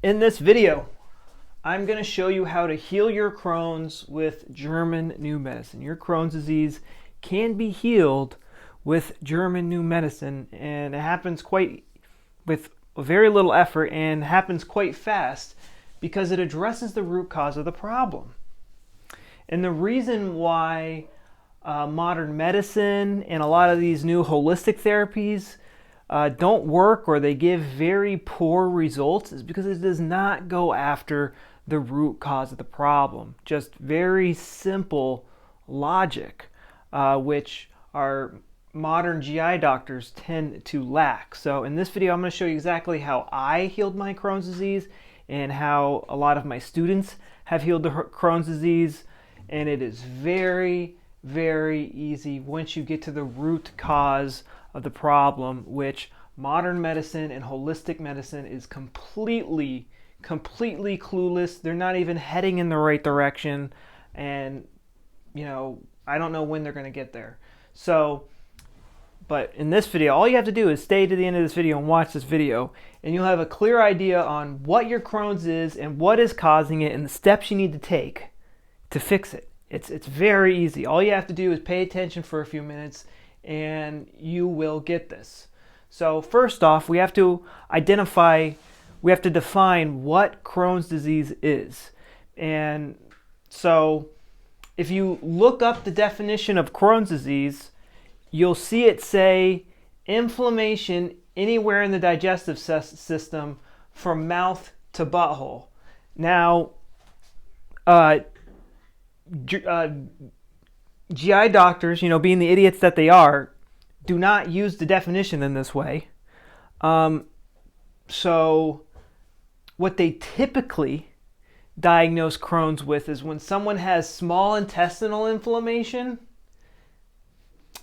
In this video, I'm going to show you how to heal your Crohn's with German new medicine. Your Crohn's disease can be healed with German new medicine, and it happens with very little effort and happens quite fast because it addresses the root cause of the problem. And the reason why modern medicine and a lot of these new holistic therapies don't work, or they give very poor results, is because it does not go after the root cause of the problem. Just very simple logic, which our modern GI doctors tend to lack. So in this video, I'm going to show you exactly how I healed my Crohn's disease and how a lot of my students have healed the Crohn's disease. And it is very, very easy once you get to the root cause of the problem, which modern medicine and holistic medicine is completely clueless. They're not even heading in the right direction, and I don't know when they're going to get there. But in this video, all you have to do is stay to the end of this video and watch this video, and you'll have a clear idea on what your Crohn's is and what is causing it and the steps you need to take to fix it. It's very easy. All you have to do is pay attention for a few minutes and you will get this. So first off, we have to define what Crohn's disease is. And so if you look up the definition of Crohn's disease, you'll see it say inflammation anywhere in the digestive system from mouth to butthole. Now, GI doctors, being the idiots that they are, do not use the definition in this way. So what they typically diagnose Crohn's with is when someone has small intestinal inflammation,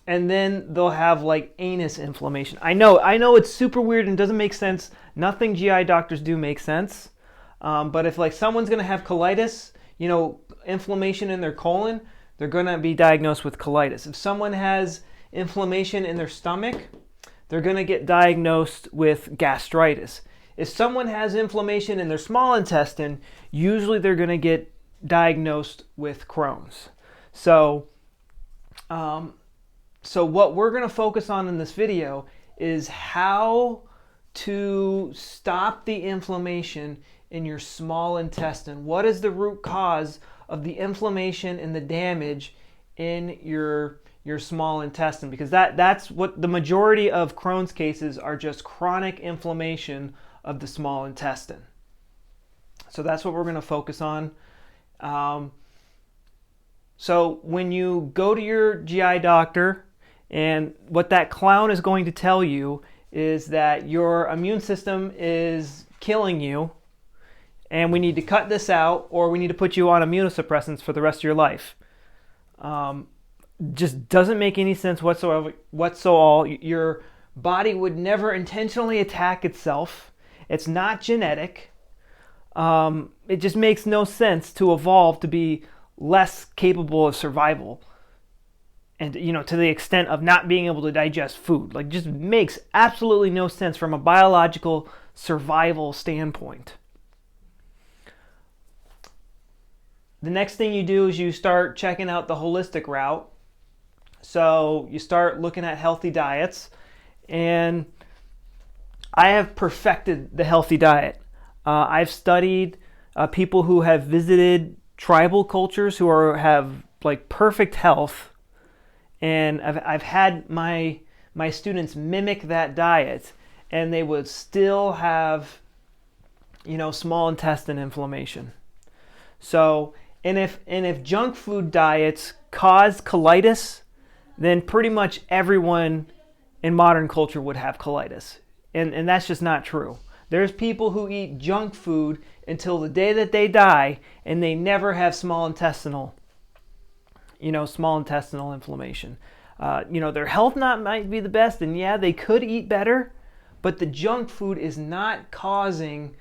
and then they'll have like anus inflammation. I know it's super weird and doesn't make sense. Nothing GI doctors do makes sense. But if like someone's going to have colitis, inflammation in their colon, they're going to be diagnosed with colitis. If someone has inflammation in their stomach, they're going to get diagnosed with gastritis. If someone has inflammation in their small intestine, usually they're going to get diagnosed with Crohn's. So what we're going to focus on in this video is how to stop the inflammation in your small intestine. What is the root cause of the inflammation and the damage in your small intestine? Because that's what the majority of Crohn's cases are, just chronic inflammation of the small intestine. So that's what we're going to focus on. So when you go to your GI doctor, and what that clown is going to tell you is that your immune system is killing you, and we need to cut this out, or we need to put you on immunosuppressants for the rest of your life. Just doesn't make any sense whatsoever. Your body would never intentionally attack itself. It's not genetic. It just makes no sense to evolve to be less capable of survival. And, to the extent of not being able to digest food. Like, just makes absolutely no sense from a biological survival standpoint. The next thing you do is you start checking out the holistic route. So you start looking at healthy diets. And I have perfected the healthy diet. I've studied people who have visited tribal cultures who have like perfect health. And I've had my students mimic that diet, and they would still have, small intestine inflammation. So, and if junk food diets cause colitis, then pretty much everyone in modern culture would have colitis. And that's just not true. There's people who eat junk food until the day that they die, and they never have small intestinal inflammation. Their health might be the best, and yeah, they could eat better, but the junk food is not causing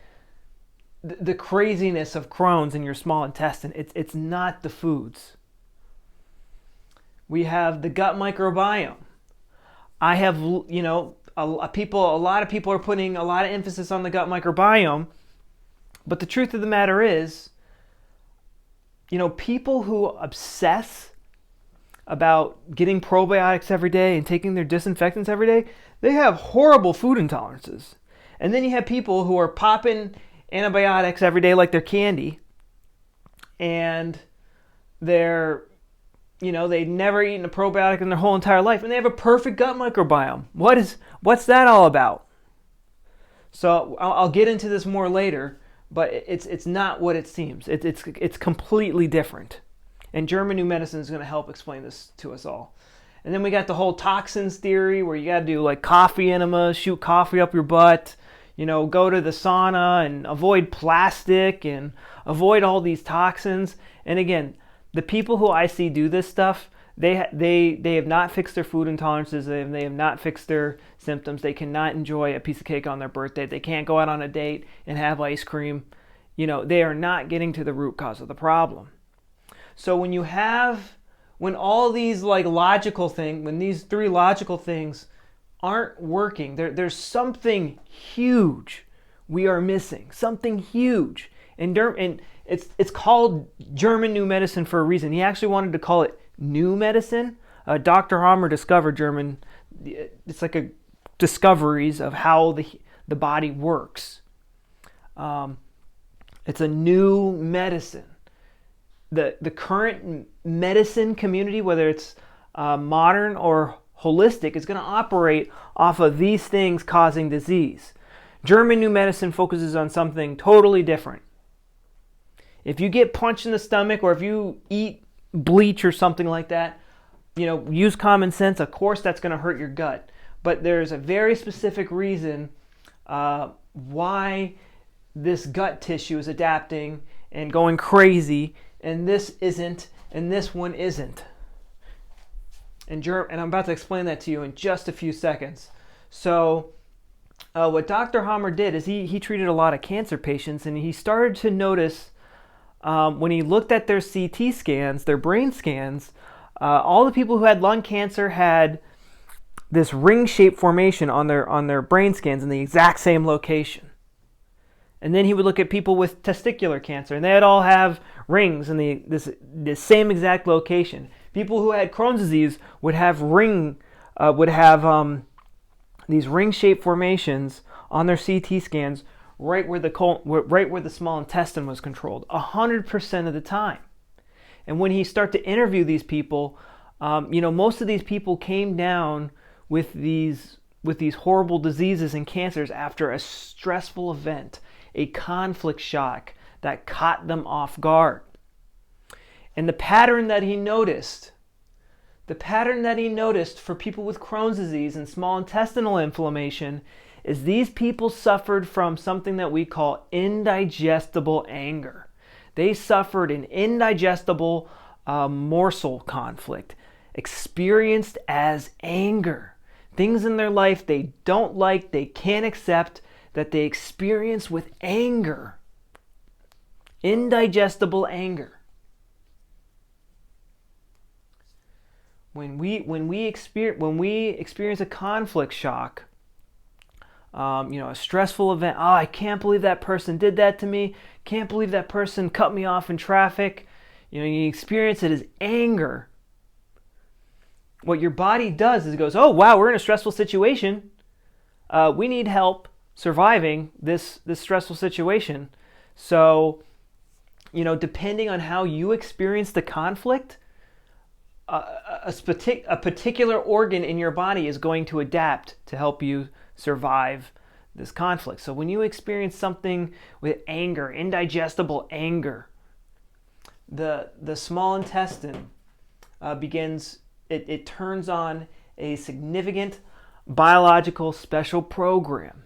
the craziness of Crohn's in your small intestine. It's not the foods. We have the gut microbiome. I have, a lot of people are putting a lot of emphasis on the gut microbiome, But the truth of the matter is, people who obsess about getting probiotics every day and taking their disinfectants every day, they have horrible food intolerances. And then you have people who are popping antibiotics every day like they're candy, and they've never eaten a probiotic in their whole entire life, and they have a perfect gut microbiome. What's that all about? So I'll get into this more later, but it's not what it seems. It's completely different. And German New Medicine is going to help explain this to us all. And then we got the whole Toxins Theory, where you got to do like coffee enemas, shoot coffee up your butt, go to the sauna and avoid plastic and avoid all these toxins. And again, the people who I see do this stuff, they have not fixed their food intolerances. They have not fixed their symptoms. They cannot enjoy a piece of cake on their birthday. They can't go out on a date and have ice cream. They are not getting to the root cause of the problem. So when all these when these three logical things aren't working, there's something huge we are missing. Something huge. And it's called German New Medicine for a reason. He actually wanted to call it New Medicine. Dr. Hammer discovered German. It's like a discoveries of how the body works. It's a new medicine. The current medicine community, whether it's modern or holistic, is going to operate off of these things causing disease. German New Medicine focuses on something totally different. If you get punched in the stomach, or if you eat bleach or something like that, use common sense. Of course, that's going to hurt your gut. But there's a very specific reason why this gut tissue is adapting and going crazy, and this isn't, and this one isn't. And I'm about to explain that to you in just a few seconds. So what Dr. Hammer did is he treated a lot of cancer patients, and he started to notice when he looked at their CT scans, their brain scans, all the people who had lung cancer had this ring-shaped formation on their brain scans in the exact same location. And then he would look at people with testicular cancer, and they'd all have rings in the same exact location. People who had Crohn's disease would have these ring-shaped formations on their CT scans right where the small intestine was controlled, 100% of the time. And when he started to interview these people, most of these people came down with these horrible diseases and cancers after a stressful event, a conflict shock that caught them off guard. And the pattern that he noticed for people with Crohn's disease and small intestinal inflammation is these people suffered from something that we call indigestible anger. They suffered an indigestible morsel conflict, experienced as anger. Things in their life they don't like, they can't accept, that they experience with anger. Indigestible anger. When we experience a conflict shock, a stressful event, I can't believe that person did that to me, can't believe that person cut me off in traffic, you experience it as anger. What your body does is it goes, oh wow, we're in a stressful situation, we need help surviving this stressful situation. So, depending on how you experience the conflict, a particular organ in your body is going to adapt to help you survive this conflict. So when you experience something with anger, indigestible anger, the small intestine it turns on a significant biological special program.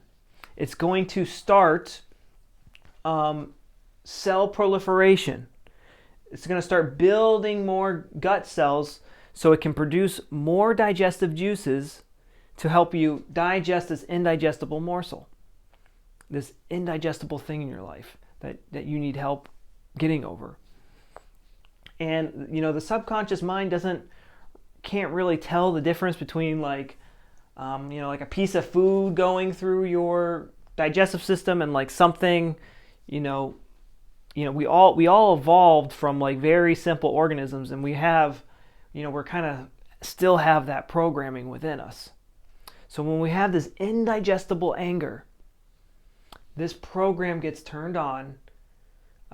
It's going to start cell proliferation. It's going to start building more gut cells so it can produce more digestive juices to help you digest this indigestible morsel, this indigestible thing in your life that you need help getting over. And the subconscious mind can't really tell the difference between like a piece of food going through your digestive system and like something we all evolved from like very simple organisms, and we're kind of still have that programming within us. So when we have this indigestible anger, this program gets turned on.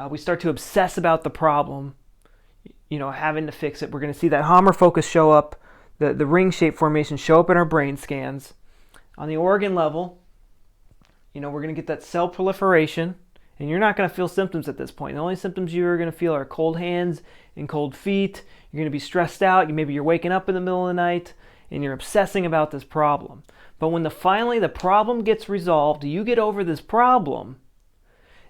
We start to obsess about the problem, having to fix it. We're going to see that Hammer focus show up, the ring shape formation show up in our brain scans. On the organ level, we're going to get that cell proliferation, and you're not going to feel symptoms at this point. The only symptoms you're going to feel are cold hands and cold feet. You're going to be stressed out. Maybe you're waking up in the middle of the night, and you're obsessing about this problem. But when finally the problem gets resolved, you get over this problem,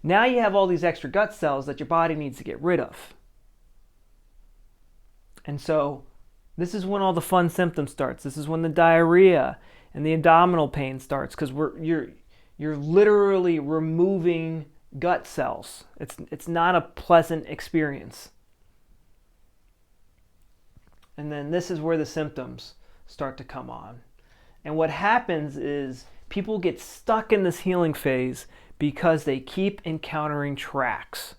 now you have all these extra gut cells that your body needs to get rid of. And so this is when all the fun symptoms starts. This is when the diarrhea and the abdominal pain starts, because you're literally removing gut cells. It's not a pleasant experience. And then this is where the symptoms start to come on. And what happens is people get stuck in this healing phase because they keep encountering tracks.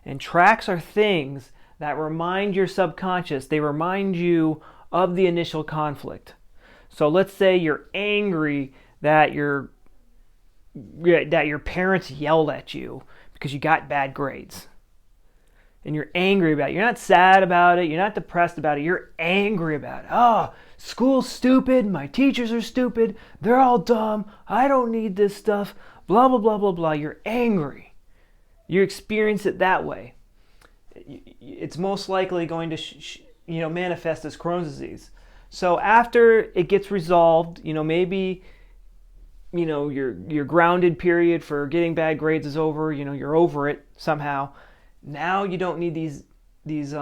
And tracks are things that remind your subconscious, they remind you of the initial conflict. So let's say you're angry that your parents yelled at you because you got bad grades. And you're angry about it. You're not sad about it. You're not depressed about it. You're angry about it. Oh, school's stupid. My teachers are stupid. They're all dumb. I don't need this stuff. Blah, blah, blah, blah, blah. You're angry. You experience it that way. It's most likely going to manifest as Crohn's disease. So after it gets resolved, maybe your grounded period for getting bad grades is over. You're over it somehow. Now you don't need these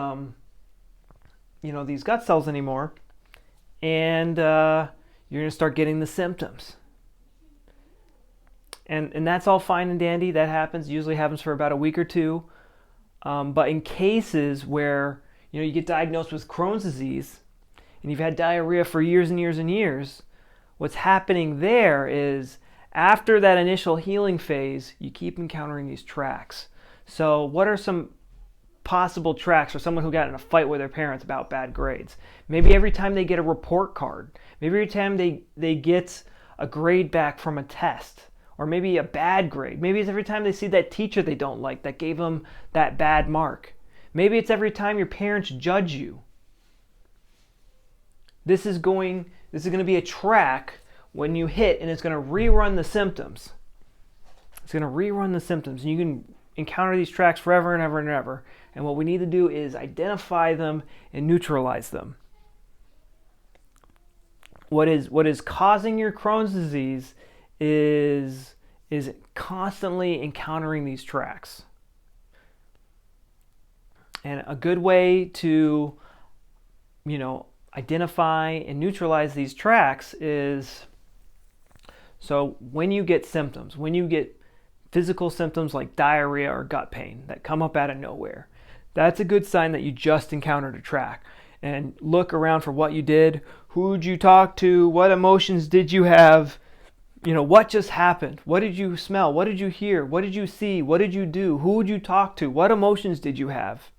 gut cells anymore, and you're going to start getting the symptoms. And that's all fine and dandy. That happens. Usually happens for about a week or two. But in cases where you get diagnosed with Crohn's disease and you've had diarrhea for years and years and years, what's happening there is after that initial healing phase, you keep encountering these tracks. So what are some possible tracks for someone who got in a fight with their parents about bad grades? Maybe every time they get a report card. Maybe every time they get a grade back from a test. Or maybe a bad grade. Maybe it's every time they see that teacher they don't like that gave them that bad mark. Maybe it's every time your parents judge you. This is going to be a track when you hit, and it's going to rerun the symptoms. It's going to rerun the symptoms. And you can encounter these tracks forever and ever and ever. And what we need to do is identify them and neutralize them. What is causing your Crohn's disease is constantly encountering these tracks. And a good way to, identify and neutralize these tracks is, so when you get symptoms, when you get physical symptoms like diarrhea or gut pain that come up out of nowhere, that's a good sign that you just encountered a track. And look around for what you did. Who'd you talk to? What emotions did you have? What just happened? What did you smell? What did you hear? What did you see? What did you do? Who would you talk to? What emotions did you have?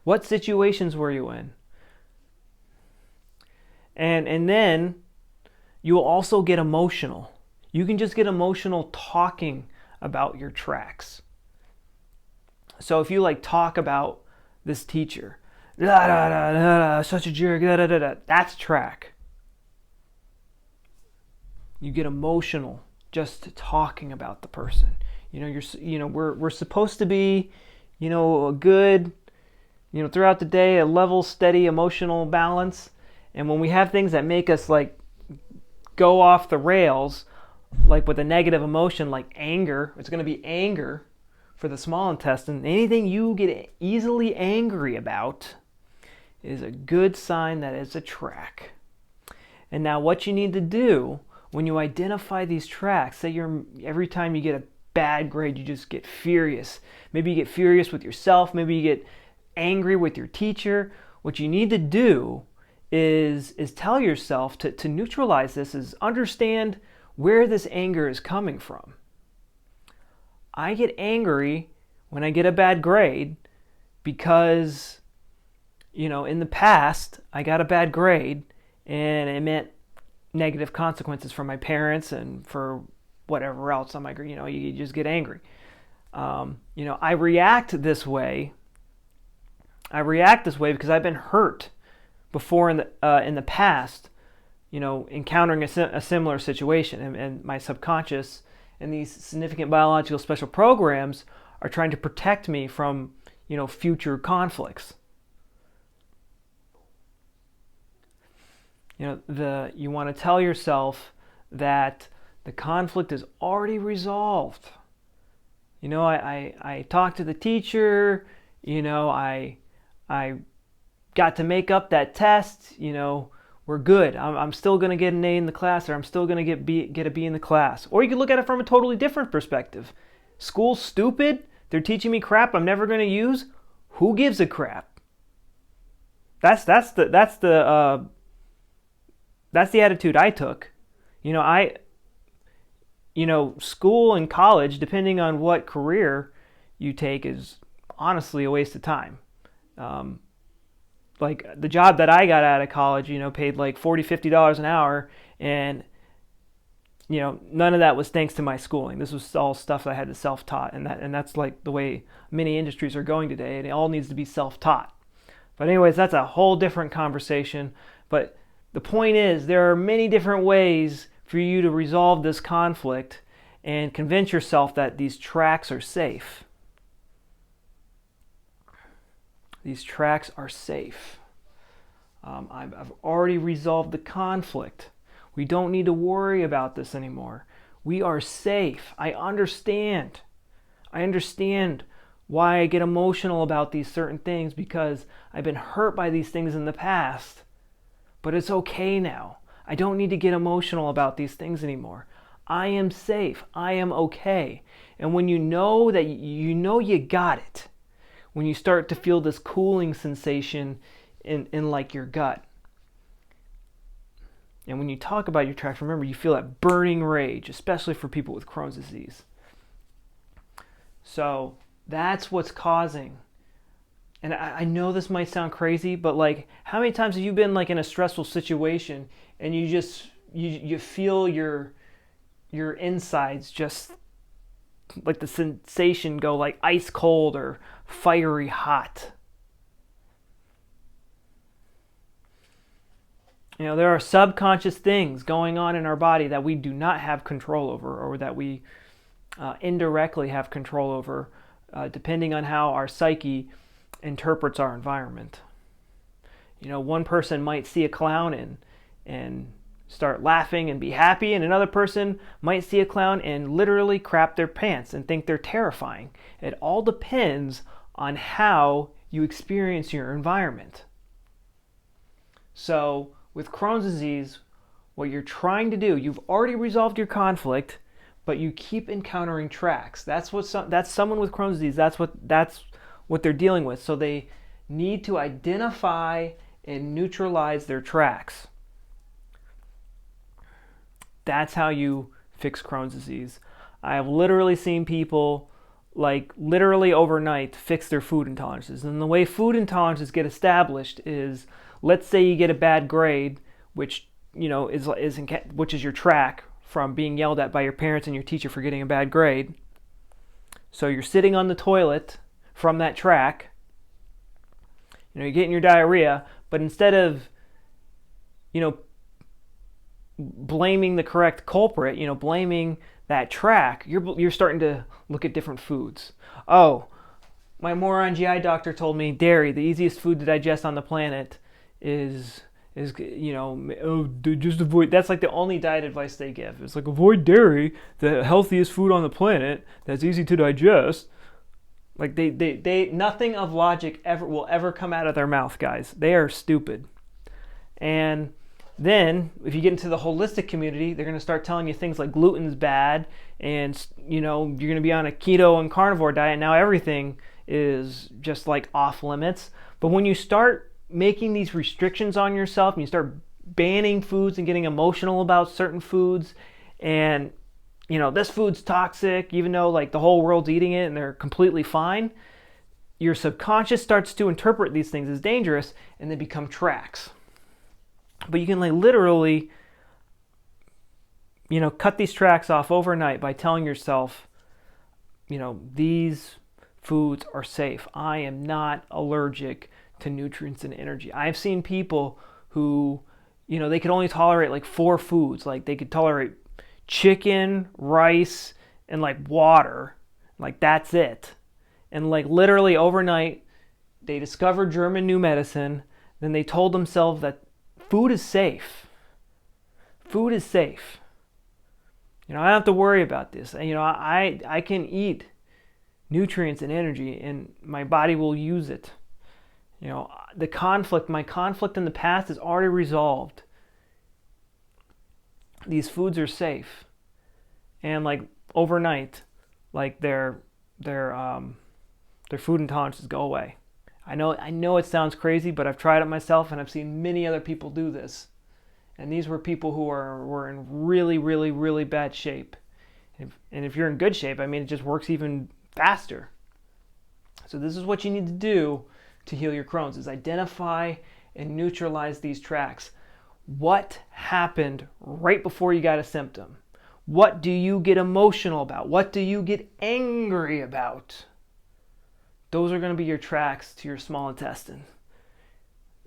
What situations were you in? And then you will also get emotional. You can just get emotional talking about your tracks. So if you talk about this teacher, da, da, da, da, da, such a jerk, da, da, da, da, that's track. You get emotional just talking about the person. We're supposed to be, a good, throughout the day, a level, steady emotional balance. And when we have things that make us go off the rails, with a negative emotion like anger, it's going to be anger for the small intestine. Anything you get easily angry about is a good sign that it's a track. And now what you need to do when you identify these tracks, say every time you get a bad grade, you just get furious. Maybe you get furious with yourself. Maybe you get angry with your teacher. What you need to do is tell yourself to neutralize this, is understand where this anger is coming from. I get angry when I get a bad grade because, in the past, I got a bad grade and it meant negative consequences for my parents and for whatever else on my grade. You just get angry. I react this way. Because I've been hurt before in the past, encountering a similar situation, and my subconscious and these significant biological special programs are trying to protect me from, future conflicts. You want to tell yourself that the conflict is already resolved. I talked to the teacher, I got to make up that test, we're good. I'm still going to get an A in the class, or I'm still going to get a B in the class. Or you could look at it from a totally different perspective. School's stupid. They're teaching me crap I'm never going to use. Who gives a crap? That's the attitude I took. School and college, depending on what career you take, is honestly a waste of time. Like the job that I got out of college, paid like $40, $50 an hour, and none of that was thanks to my schooling. This was all stuff that I had to self-taught, and that's like the way many industries are going today, and it all needs to be self-taught. But anyways, that's a whole different conversation. But the point is, there are many different ways for you to resolve this conflict and convince yourself that these tracks are safe. These tracks are safe. I've already resolved the conflict. We don't need to worry about this anymore. We are safe. I understand why I get emotional about these certain things, because I've been hurt by these things in the past. But it's okay now. I don't need to get emotional about these things anymore. I am safe. I am okay. And when you know that you got it, when you start to feel this cooling sensation in like your gut, and when you talk about your tracks, remember, you feel that burning rage, especially for people with Crohn's disease. So that's what's causing. And I know this might sound crazy, but like, how many times have you been like in a stressful situation and you feel your insides just like the sensation go like ice cold or fiery hot? There are subconscious things going on in our body that we do not have control over, or that we indirectly have control over, depending on how our psyche interprets our environment. One person might see a clown and start laughing and be happy, and another person might see a clown and literally crap their pants and think they're terrifying. It all depends on how you experience your environment. So with Crohn's disease, what you're trying to do, you've already resolved your conflict, but you keep encountering tracks. That's someone with Crohn's disease. That's what they're dealing with. So they need to identify and neutralize their tracks. That's how you fix Crohn's disease. I have literally seen people, like literally overnight, fix their food intolerances. And the way food intolerances get established is, let's say you get a bad grade, which is your track from being yelled at by your parents and your teacher for getting a bad grade. So you're sitting on the toilet from that track. You're getting your diarrhea, but instead of blaming the correct culprit, blaming that track, you're starting to look at different foods. Oh, my moron GI doctor told me dairy, the easiest food to digest on the planet, is just avoid. That's like the only diet advice they give. It's like, avoid dairy, the healthiest food on the planet that's easy to digest. Like they nothing of logic will ever come out of their mouth, guys. They are stupid. And then if you get into the holistic community, they're going to start telling you things like gluten's bad, and you're going to be on a keto and carnivore diet. Now everything is just like off limits. But when you start making these restrictions on yourself and you start banning foods and getting emotional about certain foods and this food's toxic, even though like the whole world's eating it and they're completely fine, your subconscious starts to interpret these things as dangerous and they become tracks. But you can like literally, cut these tracks off overnight by telling yourself, these foods are safe. I am not allergic to nutrients and energy. I've seen people who, they could only tolerate like 4 foods. Like they could tolerate chicken, rice, and like water. Like that's it. And like literally overnight, they discovered German new medicine. Then they told themselves that food is safe. Food is safe. I don't have to worry about this. I can eat nutrients and energy and my body will use it. My conflict in the past is already resolved. These foods are safe. And like overnight, like their food intolerances go away. I know it sounds crazy, but I've tried it myself and I've seen many other people do this. And these were people who were in really, really, really bad shape. And if you're in good shape, it just works even faster. So this is what you need to do to heal your Crohn's, is identify and neutralize these tracks. What happened right before you got a symptom? What do you get emotional about? What do you get angry about? Those are going to be your tracks to your small intestine.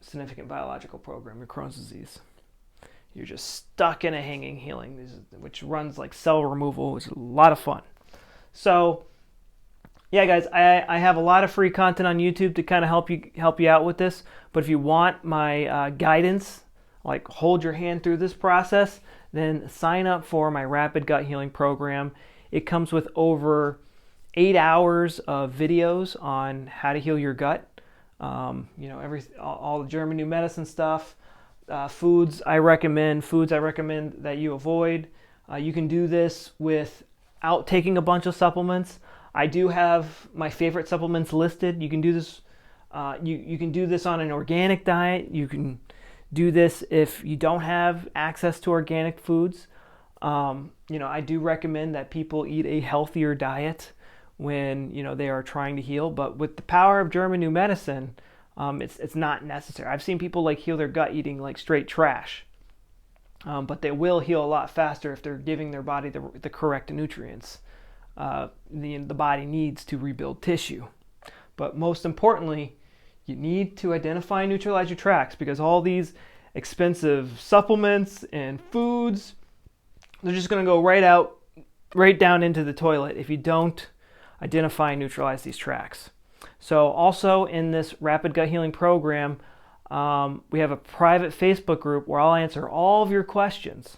Significant biological program, your Crohn's disease. You're just stuck in a hanging healing, which runs like cell removal, which is a lot of fun. So, yeah, guys, I have a lot of free content on YouTube to kind of help you out with this. But if you want my guidance, like hold your hand through this process, then sign up for my Rapid Gut Healing Program. It comes with over 8 hours of videos on how to heal your gut. All the German new medicine stuff. Foods I recommend that you avoid. You can do this without taking a bunch of supplements. I do have my favorite supplements listed. You can do this. You can do this on an organic diet. You can do this if you don't have access to organic foods. I do recommend that people eat a healthier diet when they are trying to heal. But with the power of German new medicine, it's not necessary. I've seen people like heal their gut eating like straight trash, but they will heal a lot faster if they're giving their body the correct nutrients the body needs to rebuild tissue. But most importantly, you need to identify and neutralize your tracks, because all these expensive supplements and foods, they're just going to go right down into the toilet if you don't identify and neutralize these tracks. So also in this Rapid Gut Healing Program, we have a private Facebook group where I'll answer all of your questions.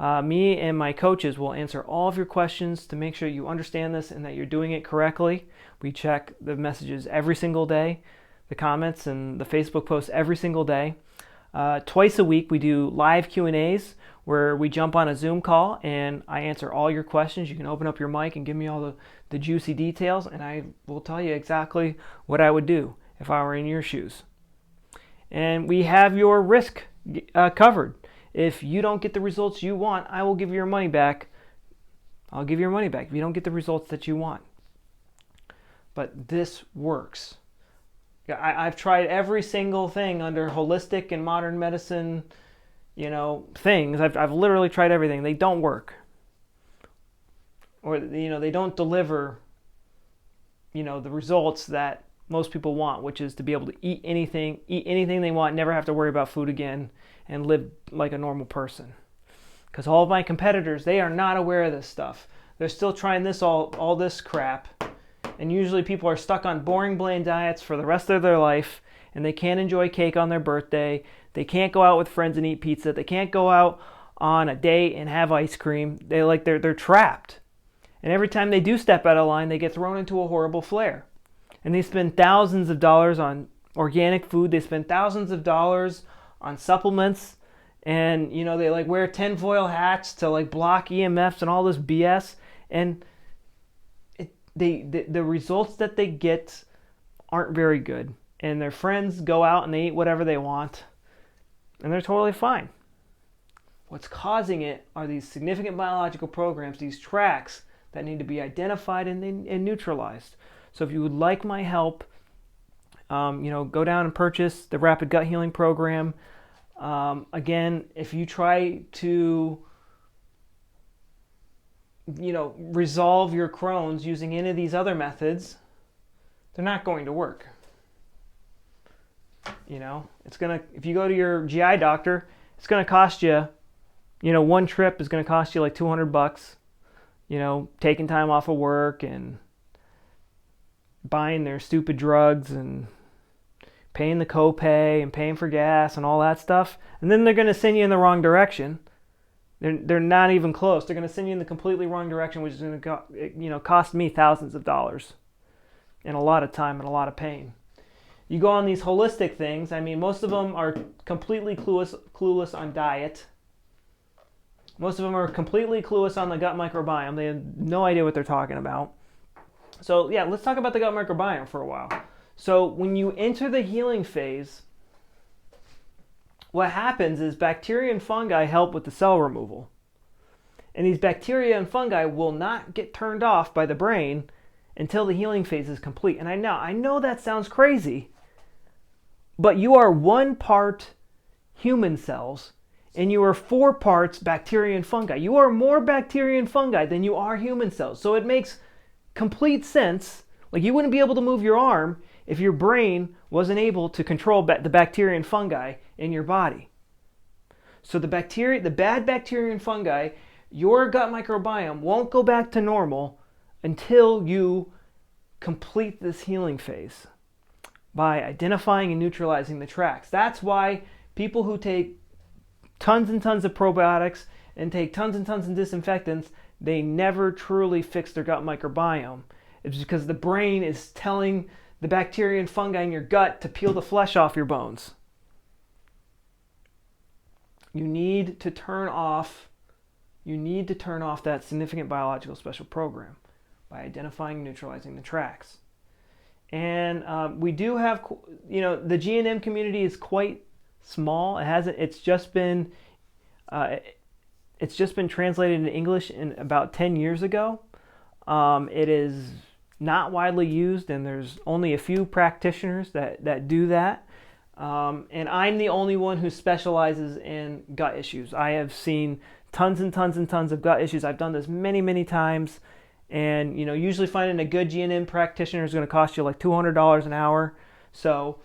Me and my coaches will answer all of your questions to make sure you understand this and that you're doing it correctly. We check the messages every single day, the comments and the Facebook posts every single day. Twice a week we do live Q&As where we jump on a Zoom call and I answer all your questions. You can open up your mic and give me all the juicy details, and I will tell you exactly what I would do if I were in your shoes. And we have your risk covered. If you don't get the results you want, I will give you your money back. I'll give you your money back if you don't get the results that you want. But this works. I've tried every single thing under holistic and modern medicine, things. I've literally tried everything. They don't work. Or, they don't deliver, the results that most people want, which is to be able to eat anything they want, never have to worry about food again, and live like a normal person. Because all of my competitors, they are not aware of this stuff. They're still trying all this crap. And usually people are stuck on boring, bland diets for the rest of their life, and they can't enjoy cake on their birthday. They can't go out with friends and eat pizza. They can't go out on a date and have ice cream. They're trapped. And every time they do step out of line, they get thrown into a horrible flare. And they spend thousands of dollars on organic food. They spend thousands of dollars on supplements. And, they wear tinfoil hats to block EMFs and all this BS. And the results that they get aren't very good. And their friends go out and they eat whatever they want. And they're totally fine. What's causing it are these significant biological programs, these tracks that need to be identified and neutralized. So if you would like my help, go down and purchase the Rapid Gut Healing Program. Again, if you try to resolve your Crohn's using any of these other methods, they're not going to work. If you go to your GI doctor, it's gonna cost you, one trip is gonna cost you like $200. Taking time off of work and buying their stupid drugs and paying the copay and paying for gas and all that stuff, and then they're gonna send you in the wrong direction. They're not even close. They're going to send you in the completely wrong direction, which is going to cost me thousands of dollars and a lot of time and a lot of pain. You go on these holistic things. I mean, most of them are completely clueless on diet. Most of them are completely clueless on the gut microbiome. They have no idea what they're talking about. So yeah, let's talk about the gut microbiome for a while. So when you enter the healing phase, what happens is bacteria and fungi help with the cell removal. And these bacteria and fungi will not get turned off by the brain until the healing phase is complete. And I know that sounds crazy, but you are 1 part human cells and you are 4 parts bacteria and fungi. You are more bacteria and fungi than you are human cells. So it makes complete sense. Like, you wouldn't be able to move your arm if your brain wasn't able to control the bacteria and fungi in your body. So the bad bacteria and fungi, your gut microbiome won't go back to normal until you complete this healing phase by identifying and neutralizing the tracks. That's why people who take tons and tons of probiotics and take tons and tons of disinfectants, they never truly fix their gut microbiome. It's because the brain is telling the bacteria and fungi in your gut to peel the flesh off your bones. You need to turn off that significant biological special program by identifying and neutralizing the tracks. And we do have, the G&M community is quite small. It's just been translated into English in about 10 years ago. It is not widely used, and there's only a few practitioners that do that. And I'm the only one who specializes in gut issues. I have seen tons and tons and tons of gut issues. I've done this many, many times. And, usually finding a good G&M practitioner is going to cost you like $200 an hour. So,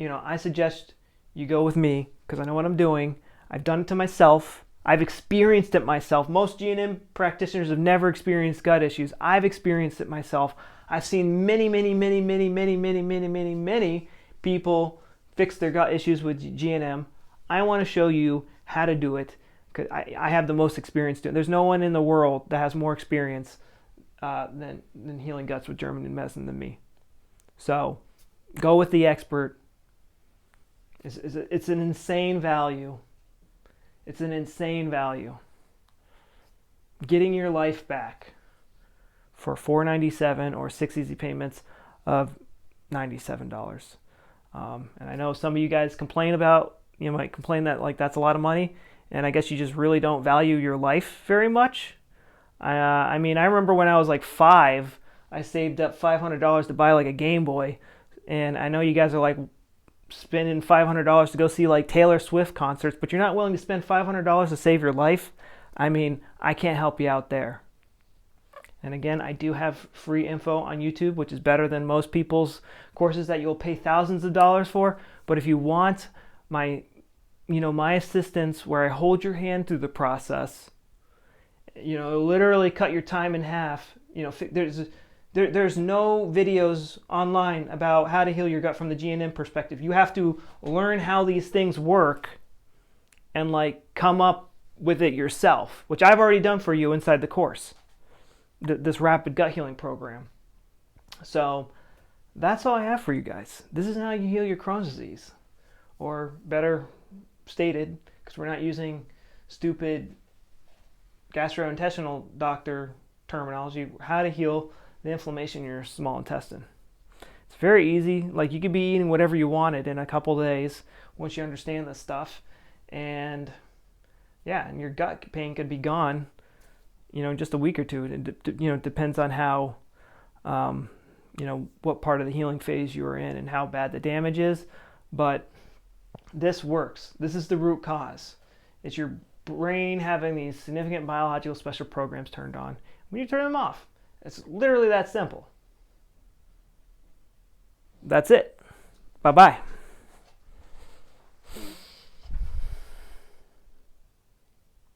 I suggest you go with me because I know what I'm doing. I've done it to myself. I've experienced it myself. Most G&M practitioners have never experienced gut issues. I've experienced it myself. I've seen many, many, many, many, many, many, many, many, many people fix their gut issues with G&M. I want to show you how to do it because I have the most experience doing it. There's no one in the world that has more experience than healing guts with German new medicine than me. So go with the expert. It's an insane value. It's an insane value. Getting your life back for $497 or 6 easy payments of $97. And I know some of you guys might complain that like that's a lot of money, and I guess you just really don't value your life very much. I remember when I was like 5, I saved up $500 to buy like a Game Boy, and I know you guys are like spending $500 to go see like Taylor Swift concerts, but you're not willing to spend $500 to save your life. I can't help you out there. And again, I do have free info on YouTube, which is better than most people's courses that you'll pay thousands of dollars for. But if you want my assistance where I hold your hand through the process, literally cut your time in half. There's no videos online about how to heal your gut from the G&M perspective. You have to learn how these things work and come up with it yourself, which I've already done for you inside the course, this Rapid Gut Healing Program. So that's all I have for you guys. This is how you heal your Crohn's disease, or better stated, because we're not using stupid gastrointestinal doctor terminology, how to heal the inflammation in your small intestine. It's very easy. You could be eating whatever you wanted in a couple days once you understand this stuff. And Yeah, and your gut pain could be gone, in just a week or two. It depends on how, what part of the healing phase you are in and how bad the damage is. But this works. This is the root cause. It's your brain having these significant biological special programs turned on. We need to turn them off. It's literally that simple. That's it. Bye-bye.